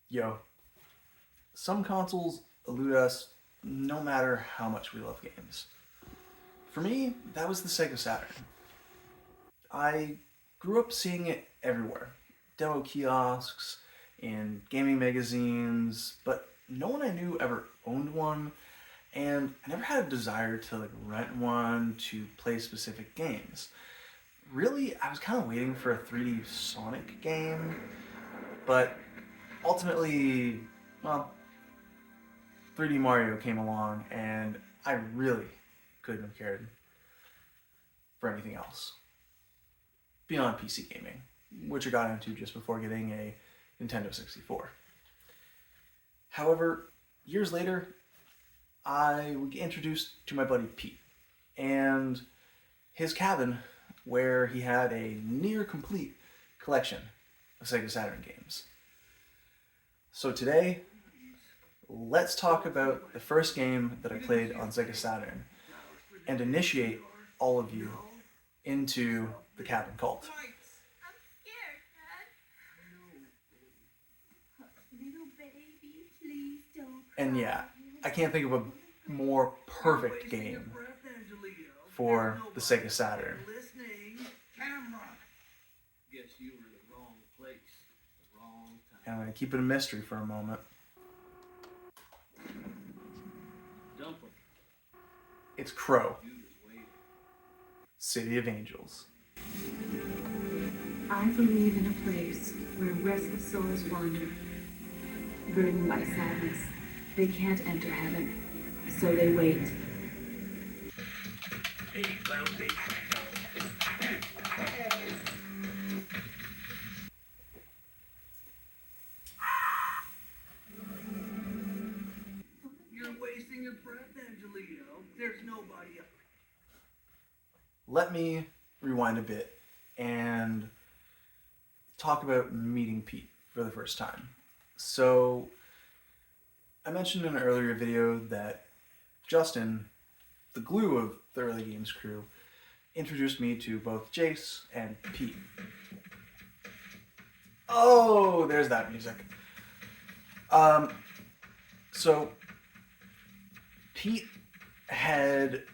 Yo, some consoles elude us no matter how much we love games. For me, that was the Sega Saturn. I grew up seeing it everywhere. Demo kiosks, in gaming magazines, but no one I knew ever owned one, and I never had a desire to rent one to play specific games. Really, I was kind of waiting for a 3D Sonic game, but ultimately, well, 3D Mario came along, and I really couldn't have cared for anything else beyond PC gaming, which I got into just before getting a Nintendo 64. However, years later, I would get introduced to my buddy Pete and his cabin where he had a near complete collection of Sega Saturn games. So today, let's talk about the first game that I played on Sega Saturn and initiate all of you into the cabin cult. And yeah, I can't think of a more perfect game for the Sega Saturn. And I'm going to keep it a mystery for a moment. It's Crow, City of Angels. I believe in a place where restless souls wander, burdened by sadness. They can't enter heaven, so they wait. You're wasting your breath, Angelito. There's nobody else. Let me rewind a bit and talk about meeting Pete for the first time. So, I mentioned in an earlier video that Justin, the glue of the early games crew, introduced me to both Jace and Pete. Oh, there's that music. So Pete had,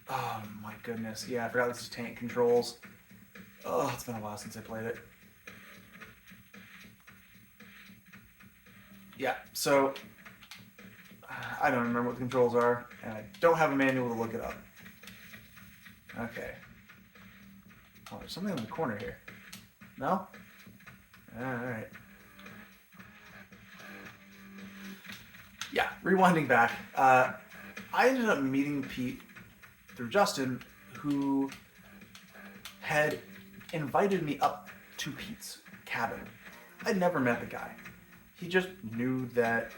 oh my goodness, yeah, I forgot this is tank controls. Oh, it's been a while since I played it. Yeah, so I don't remember what the controls are, and I don't have a manual to look it up. Okay. Oh, there's something in the corner here. No? Alright. Yeah, rewinding back. I ended up meeting Pete through Justin, who had invited me up to Pete's cabin. I'd never met the guy. He just knew that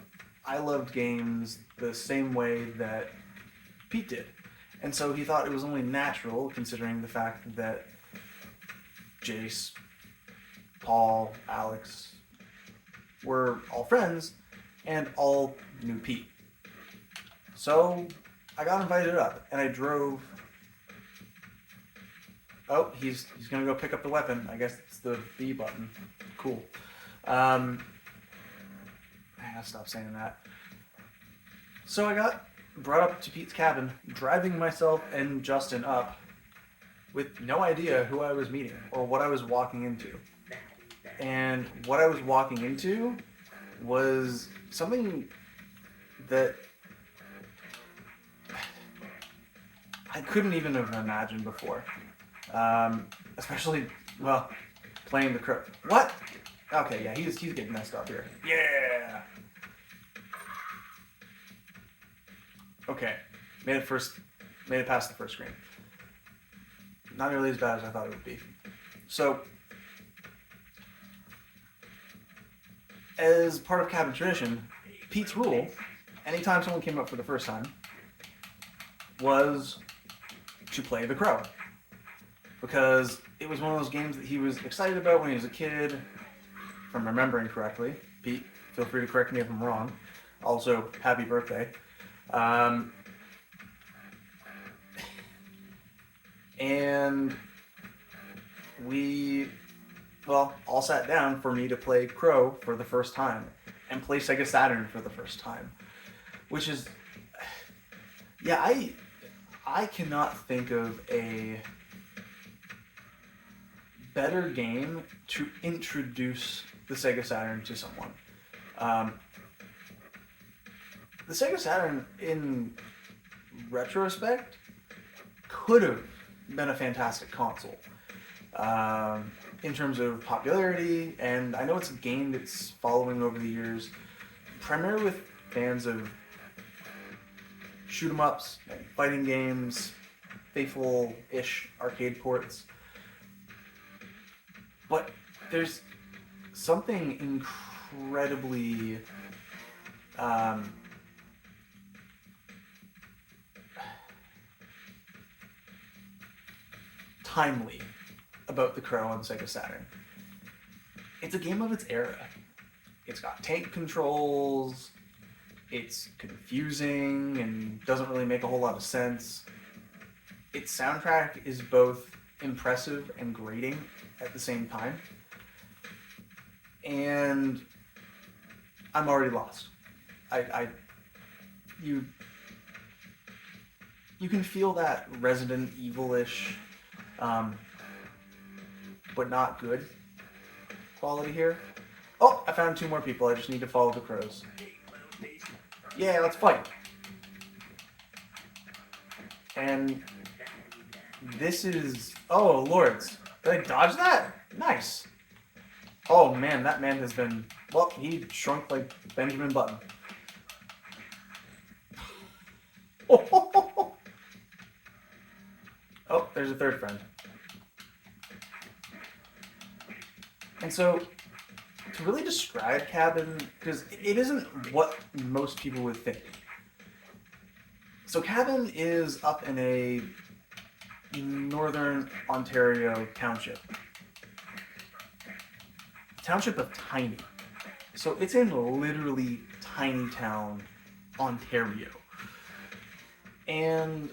I loved games the same way that Pete did. And so he thought it was only natural, considering the fact that Jace, Paul, Alex were all friends and all knew Pete. So I got invited up and I drove. Oh, he's gonna go pick up the weapon. I guess it's the B button. Cool. I gotta stop saying that. So I got brought up to Pete's cabin, driving myself and Justin up with no idea who I was meeting or what I was walking into. And what I was walking into was something that I couldn't even have imagined before. Especially, well, playing the Crow. What? Okay, yeah, he's getting messed up here. Yeah! Okay, made it past the first screen. Not nearly as bad as I thought it would be. So, as part of cabin tradition, Pete's rule, anytime someone came up for the first time, was to play the Crow. Because it was one of those games that he was excited about when he was a kid, if I'm remembering correctly. Pete, feel free to correct me if I'm wrong. Also, happy birthday. And we well, all sat down for me to play Crow for the first time and play Sega Saturn for the first time, which is, yeah, I cannot think of a better game to introduce the Sega Saturn to someone. The Sega Saturn, in retrospect, could have been a fantastic console in terms of popularity, and I know it's gained its following over the years, primarily with fans of shoot 'em ups, and fighting games, faithful-ish arcade ports. But there's something incredibly timely about the Crow on Sega Saturn. It's a game of its era. It's got tank controls, it's confusing and doesn't really make a whole lot of sense. Its soundtrack is both impressive and grating at the same time. And I'm already lost. You can feel that Resident Evil-ish, but not good quality here. Oh, I found 2 more people. I just need to follow the crows. Yeah, let's fight. And this is... Oh, lords. Did I dodge that? Nice. Oh, man, that man has been... Well, he shrunk like Benjamin Button. Oh, there's a third friend. And so, to really describe Cabin, because it isn't what most people would think. So Cabin is up in a northern Ontario township. Township of Tiny. So it's in literally tiny town Ontario. And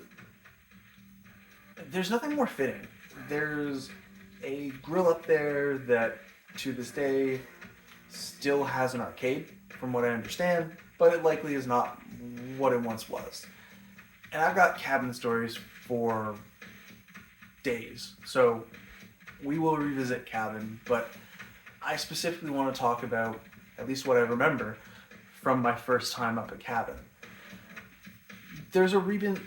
there's nothing more fitting. There's a grill up there that to this day still has an arcade, from what I understand, but it likely is not what it once was. And I've got Cabin stories for days, so we will revisit Cabin, but I specifically want to talk about at least what I remember from my first time up at Cabin. There's a reason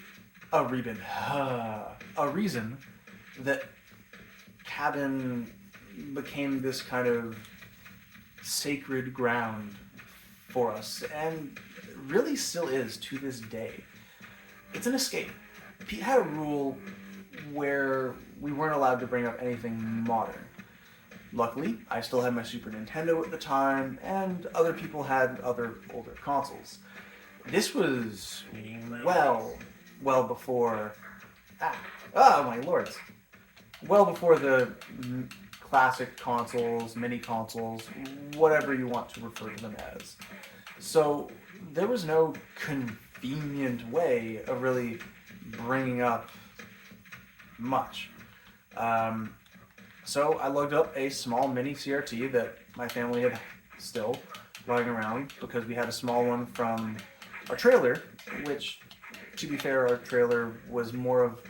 that Cabin became this kind of sacred ground for us, and really still is to this day. It's an escape. Pete had a rule where we weren't allowed to bring up anything modern. Luckily, I still had my Super Nintendo at the time, and other people had other older consoles. This was well before... Oh my lords. Well before the classic consoles, mini consoles, whatever you want to refer to them as. So there was no convenient way of really bringing up much. So I lugged up a small mini CRT that my family had still lying around, because we had a small one from our trailer, which, to be fair, our trailer was more of...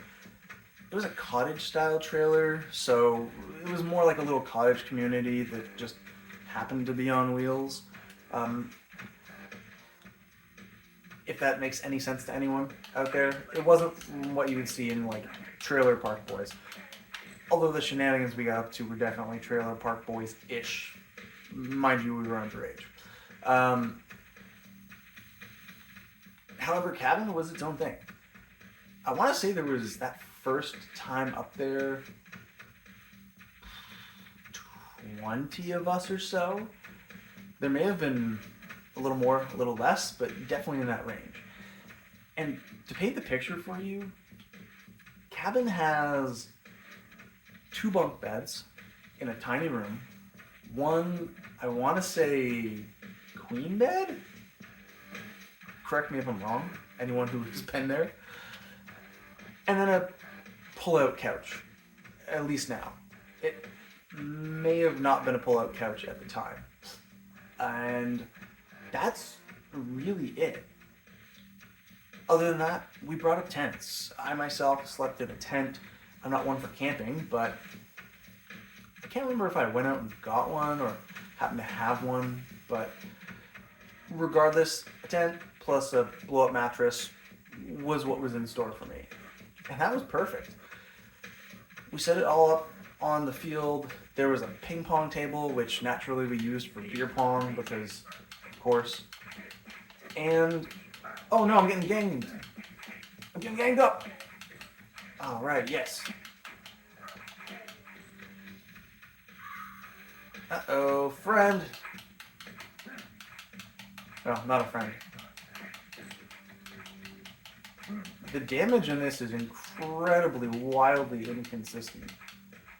It was a cottage-style trailer, so it was more like a little cottage community that just happened to be on wheels. If that makes any sense to anyone out there, it wasn't what you would see in, like, Trailer Park Boys. Although the shenanigans we got up to were definitely Trailer Park Boys-ish. Mind you, we were underage. However, Cabin was its own thing. I want to say there was that first time up there, 20 of us or so. There may have been a little more, a little less, but definitely in that range. And to paint the picture for you, Cabin has 2 bunk beds in a tiny room. One, I want to say, queen bed? Correct me if I'm wrong, anyone who has been there. And then a pull-out couch, at least now. may have not been a pull-out couch at the time. And that's really it. Other than that, we brought up tents. I myself slept in a tent. I'm not one for camping, but I can't remember if I went out and got one or happened to have one, but regardless, a tent plus a blow-up mattress was what was in store for me. And that was perfect. We set it all up on the field. There was a ping pong table, which naturally we used for beer pong because, of course. And, oh no, I'm getting ganged. I'm getting ganged up. All right, yes. Uh-oh, friend. Oh, not a friend. The damage in this is incredibly, wildly inconsistent.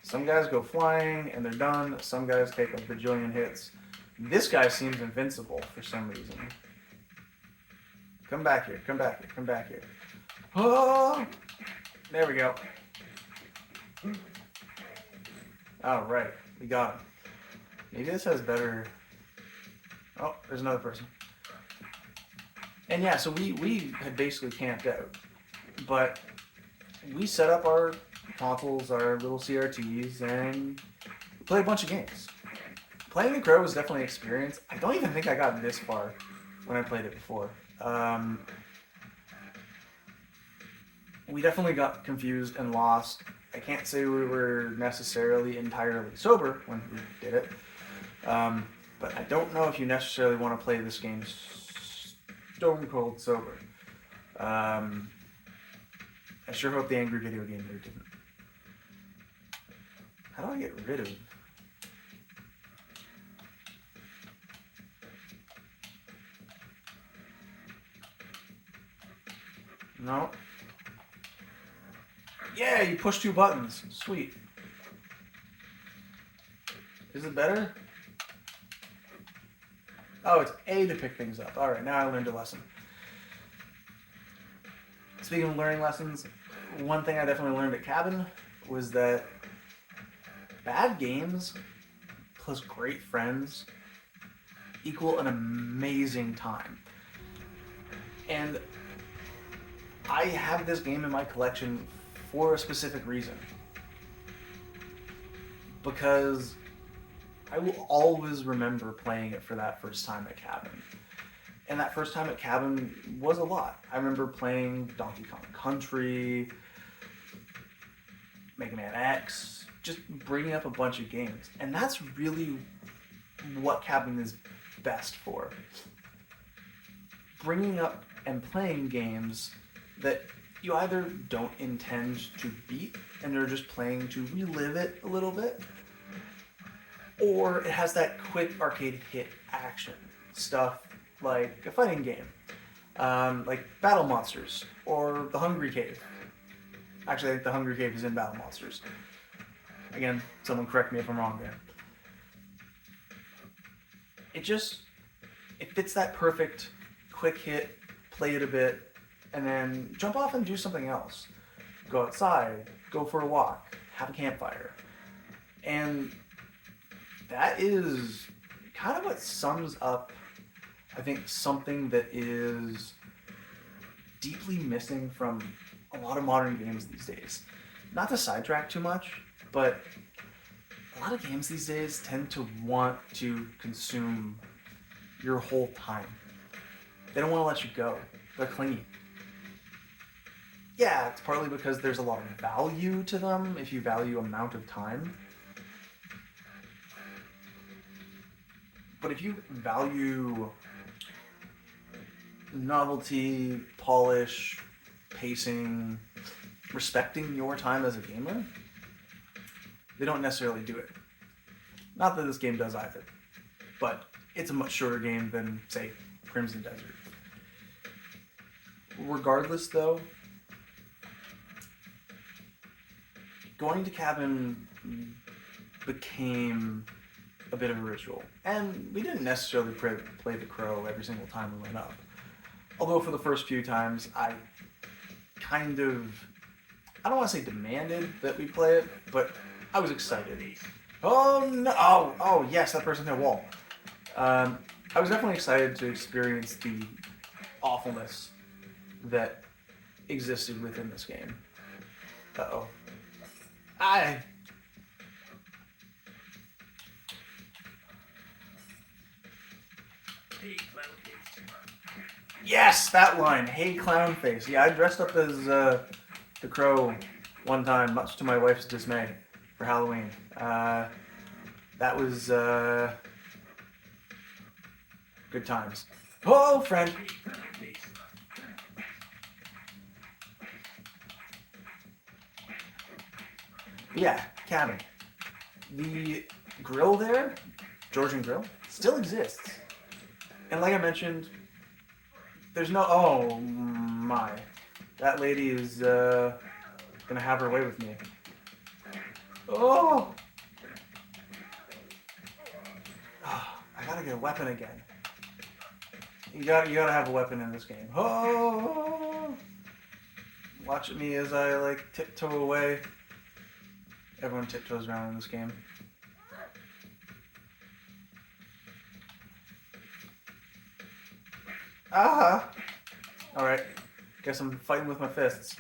Some guys go flying and they're done. Some guys take a bajillion hits. This guy seems invincible for some reason. Come back here, come back here, come back here. Oh! There we go. Alright, we got him. Maybe this has better... Oh, there's another person. And yeah, so we had basically camped out. But we set up our consoles, our little CRTs, and we played a bunch of games. Playing The Crow was definitely an experience. I don't even think I got this far when I played it before. We definitely got confused and lost. I can't say we were necessarily entirely sober when we did it. But I don't know if you necessarily want to play this game stone cold sober. I sure hope the Angry Video Game Nerd didn't. How do I get rid of... No. Yeah, you push 2 buttons. Sweet. Is it better? Oh, it's A to pick things up. Alright, now I learned a lesson. Speaking of learning lessons, one thing I definitely learned at Cabin was that bad games plus great friends equal an amazing time. And I have this game in my collection for a specific reason. Because I will always remember playing it for that first time at Cabin. And that first time at Cabin was a lot. I remember playing Donkey Kong Country, Mega Man X, just bringing up a bunch of games. And that's really what Cabin is best for. Bringing up and playing games that you either don't intend to beat and you're just playing to relive it a little bit, or it has that quick arcade hit action stuff like a fighting game, like Battle Monsters or The Hungry Cave. Actually, I think The Hungry Cave is in Battle Monsters. Again, someone correct me if I'm wrong there. It fits that perfect quick hit, play it a bit, and then jump off and do something else. Go outside, go for a walk, have a campfire. And that is kind of what sums up, I think, something that is deeply missing from a lot of modern games these days. Not to sidetrack too much, but a lot of games these days tend to want to consume your whole time. They don't want to let you go. They're clingy. Yeah, it's partly because there's a lot of value to them if you value amount of time. But if you value novelty, polish, pacing, respecting your time as a gamer, they don't necessarily do it. Not that this game does either, but it's a much shorter game than, say, Crimson Desert. Regardless, though, going to Cabin became a bit of a ritual. And we didn't necessarily play The Crow every single time we went up. Although for the first few times, I kind of, I don't want to say demanded that we play it, but I was excited. Oh no! Oh yes, that person hit a wall. I was definitely excited to experience the awfulness that existed within this game. Uh-oh. I... Yes, that line. Hey, clown face. Yeah, I dressed up as the Crow one time, much to my wife's dismay, for Halloween. That was good times. Oh, friend. Yeah, cabin. The grill there, Georgian Grill, still exists. And like I mentioned, there's no. Oh my. That lady is gonna have her way with me. Oh! I gotta get a weapon again. You gotta have a weapon in this game. Oh! Watch me as I like tiptoe away. Everyone tiptoes around in this game. Ah! Alright. Guess I'm fighting with my fists.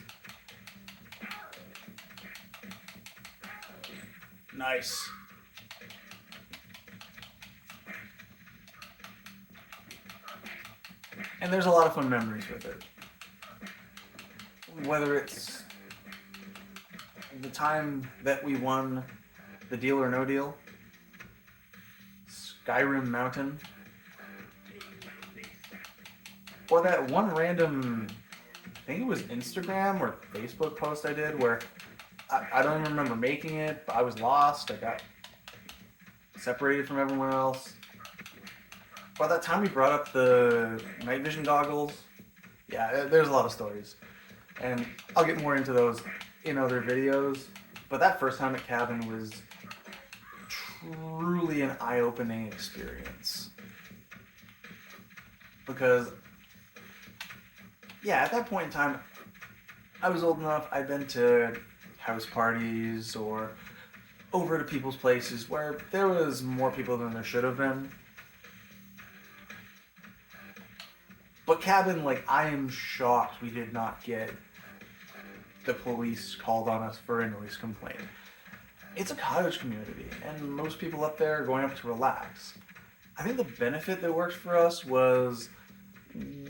Nice. And there's a lot of fun memories with it. Whether it's the time that we won the Deal or No Deal, Skyrim Mountain, or that one random, I think it was Instagram or Facebook post I did where I don't even remember making it, but I was lost. I got separated from everyone else. By that time we brought up the night vision goggles. Yeah, there's a lot of stories. And I'll get more into those in other videos. But that first time at Cabin was truly an eye-opening experience. Because, yeah, at that point in time, I was old enough. I'd been to house parties or over to people's places where there was more people than there should have been. But Cabin, like, I am shocked we did not get the police called on us for a noise complaint. It's a cottage community, and most people up there are going up to relax. I think the benefit that worked for us was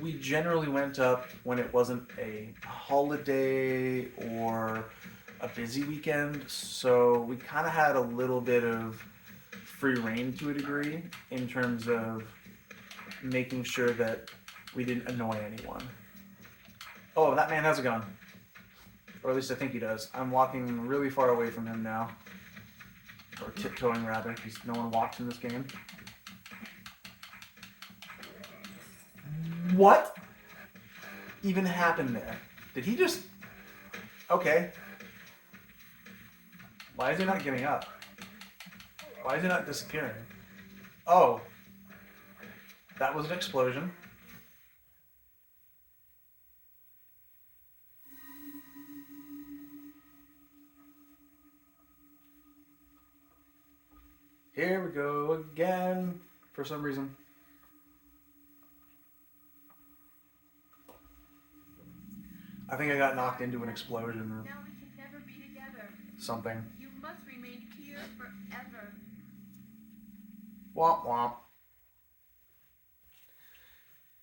we generally went up when it wasn't a holiday or a busy weekend, so we kind of had a little bit of free reign to a degree in terms of making sure that we didn't annoy anyone. Oh, that man has a gun. Or at least I think he does. I'm walking really far away from him now. Or tiptoeing, rather, because no one walks in this game. What even happened there? Did he just... Okay. Why is he not getting up? Why is he not disappearing? Oh. That was an explosion. Here we go again, for some reason. I think I got knocked into an explosion or Now we can never be together. something. You must remain here forever. Womp womp.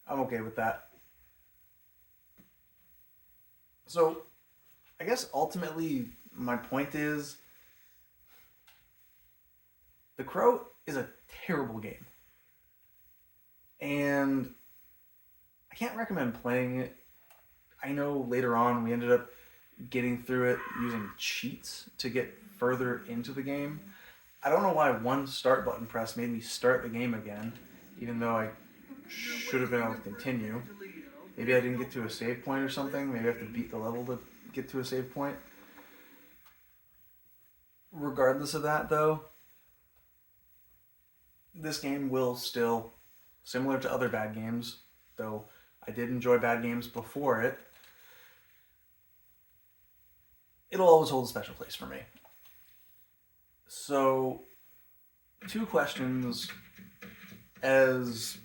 I'm okay with that. So, I guess ultimately my point is The Crow is a terrible game. And I can't recommend playing it. I know later on we ended up getting through it using cheats to get further into the game. I don't know why one start button press made me start the game again, even though I should have been able to continue. Maybe I didn't get to a save point or something. Maybe I have to beat the level to get to a save point. Regardless of that, though, this game will still, similar to other bad games, though I did enjoy bad games before it, it'll always hold a special place for me. So, two questions as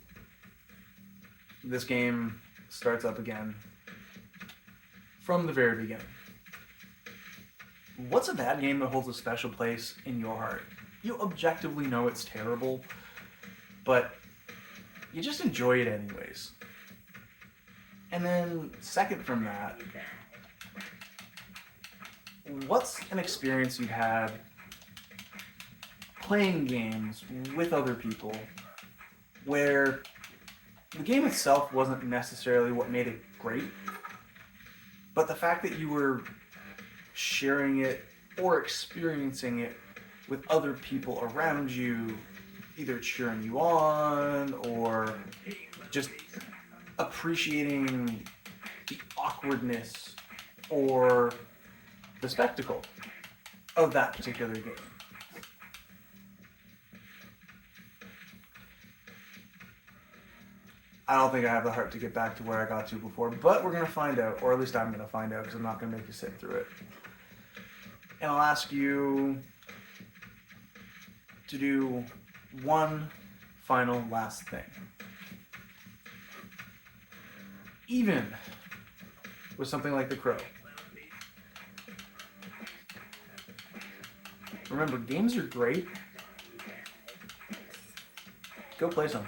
this game starts up again from the very beginning. What's a bad game that holds a special place in your heart? You objectively know it's terrible, but you just enjoy it anyways. And then, second from that, what's an experience you've had playing games with other people where the game itself wasn't necessarily what made it great, but the fact that you were sharing it or experiencing it with other people around you, either cheering you on or just appreciating the awkwardness or the spectacle of that particular game. I don't think I have the heart to get back to where I got to before, but we're going to find out, or at least I'm going to find out because I'm not going to make you sit through it. And I'll ask you to do one final last thing. Even with something like The Crow. Remember, games are great. Go play some.